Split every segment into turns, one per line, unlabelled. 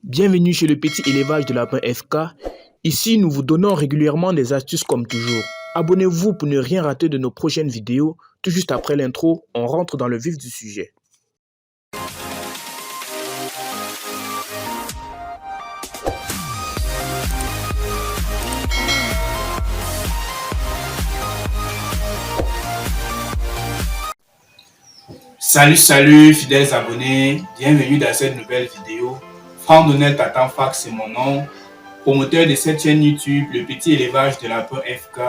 Bienvenue chez le petit élevage de lapin FK. Ici, nous vous donnons régulièrement des astuces comme toujours. Abonnez-vous pour ne rien rater de nos prochaines vidéos. Tout juste après l'intro, on rentre dans le vif du sujet.
Salut fidèles abonnés, bienvenue dans cette nouvelle vidéo. Franck Donel Tatan Fax, c'est mon nom, promoteur de cette chaîne YouTube, le petit élevage de lapin FK.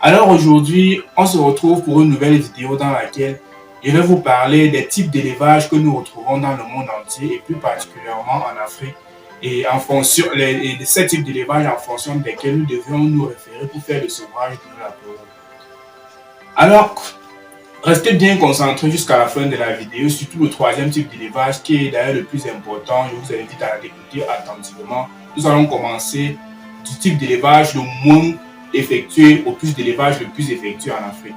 Alors aujourd'hui, on se retrouve pour une nouvelle vidéo dans laquelle je vais vous parler des types d'élevage que nous retrouvons dans le monde entier et plus particulièrement en Afrique. Et en fonction de ces types d'élevage en fonction desquels nous devrions nous référer pour faire le sevrage de la peau. Alors, restez bien concentrés jusqu'à la fin de la vidéo, surtout le troisième type d'élevage qui est d'ailleurs le plus important. Je vous invite à l'écouter attentivement. Nous allons commencer du type d'élevage le moins effectué au plus d'élevage le plus effectué en Afrique.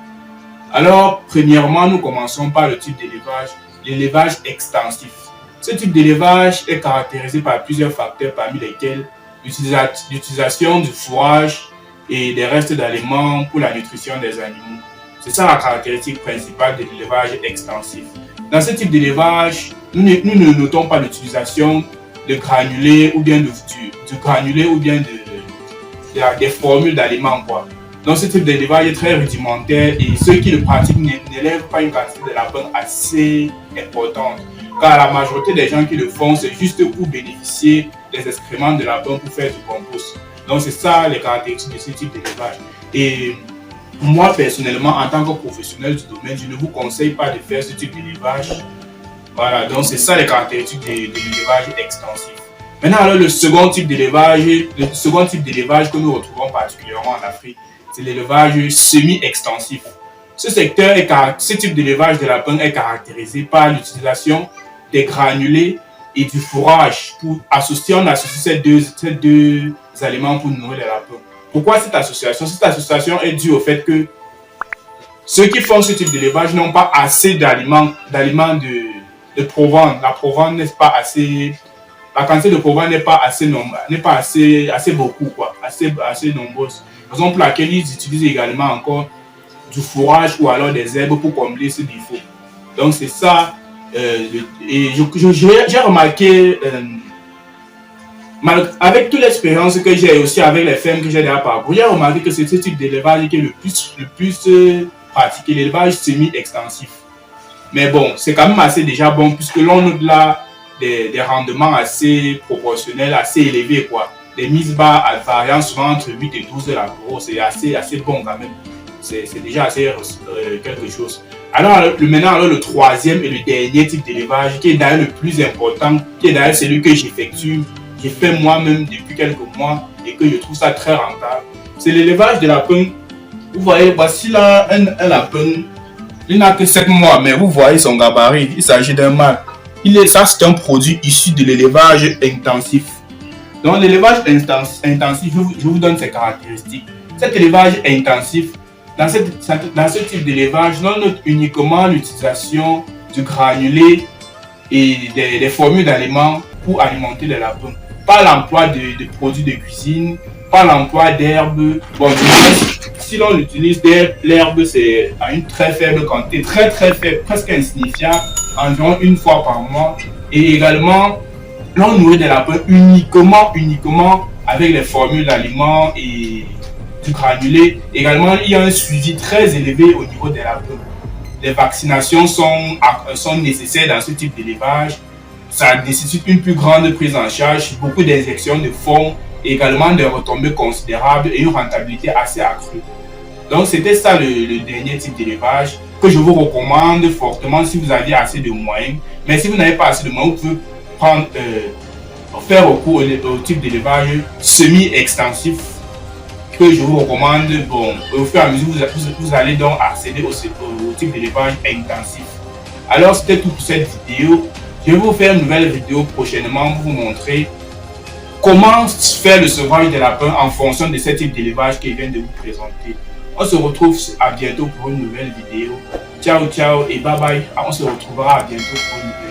Alors, premièrement, nous commençons par le type d'élevage, l'élevage extensif. Ce type d'élevage est caractérisé par plusieurs facteurs parmi lesquels l'utilisation du fourrage et des restes d'aliments pour la nutrition des animaux. C'est ça la caractéristique principale de l'élevage extensif. Dans ce type d'élevage, nous ne notons pas l'utilisation de granulés ou bien du granulé ou bien des formules d'aliments. Donc ce type d'élevage est très rudimentaire et ceux qui le pratiquent n'élèvent pas une quantité de lapin assez importante. Car la majorité des gens qui le font, c'est juste pour bénéficier des excréments de lapin pour faire du compost. Donc c'est ça les caractéristiques de ce type d'élevage. Et moi, personnellement, en tant que professionnel du domaine, je ne vous conseille pas de faire ce type d'élevage. Voilà, donc c'est ça les caractéristiques de l'élevage extensif. Maintenant, alors, le second type d'élevage que nous retrouvons particulièrement en Afrique, c'est l'élevage semi-extensif. Ce type d'élevage de lapin est caractérisé par l'utilisation des granulés et du fourrage. On associe ces deux aliments pour nourrir les lapins. Pourquoi cette association? Cette association est due au fait que ceux qui font ce type d'élevage n'ont pas assez d'aliments de provende. La provende n'est pas assez, la quantité de provende n'est pas assez beaucoup, assez nombreuse. Raison pour laquelle ils utilisent également encore du fourrage ou alors des herbes pour combler ce défaut. Donc c'est ça. Et j'ai remarqué. Avec toute l'expérience que j'ai aussi avec les fermes que j'ai déjà parcouru, j'ai remarqué que c'est ce type d'élevage qui est le plus pratiqué, l'élevage semi-extensif. Mais bon, c'est quand même assez déjà bon puisque l'on note là des rendements assez proportionnels, assez élevés. Des mises bas variant souvent entre 8 et 12 de la grosse, c'est assez bon quand même. C'est déjà assez quelque chose. Alors maintenant, le troisième et le dernier type d'élevage qui est d'ailleurs le plus important, qui est d'ailleurs celui que j'effectue, j'ai fait moi-même depuis quelques mois et que je trouve ça très rentable. C'est l'élevage de lapin. Vous voyez, voici là un lapin. Il n'a que 7 mois, mais vous voyez son gabarit. Il s'agit d'un mâle. Ça, c'est un produit issu de l'élevage intensif. Donc, l'élevage intensif, je vous donne ses caractéristiques. Cet élevage intensif, dans ce type d'élevage, on note uniquement l'utilisation du granulé et des formules d'aliments pour alimenter les lapins. Pas l'emploi de produits de cuisine, pas l'emploi d'herbes. Bon, si l'on utilise l'herbe, c'est à une très faible quantité, très faible, presque insignifiante, environ une fois par mois. Et également, l'on nourrit des lapins uniquement avec les formules d'aliments et du granulé. Également, il y a un suivi très élevé au niveau des lapins. Les vaccinations sont nécessaires dans ce type d'élevage. Ça nécessite une plus grande prise en charge, beaucoup d'injections de fonds, également des retombées considérables et une rentabilité assez accrue. Donc c'était ça le dernier type d'élevage que je vous recommande fortement si vous avez assez de moyens. Mais si vous n'avez pas assez de moyens, vous pouvez faire recours au type d'élevage semi-extensif que je vous recommande. Bon, au fur et à mesure, vous allez donc accéder au type d'élevage intensif. Alors c'était tout pour cette vidéo. Je vais vous faire une nouvelle vidéo prochainement pour vous montrer comment faire le sevrage des lapins en fonction de ce type d'élevage que je viens de vous présenter. On se retrouve à bientôt pour une nouvelle vidéo. Ciao et bye bye. On se retrouvera à bientôt pour une nouvelle vidéo.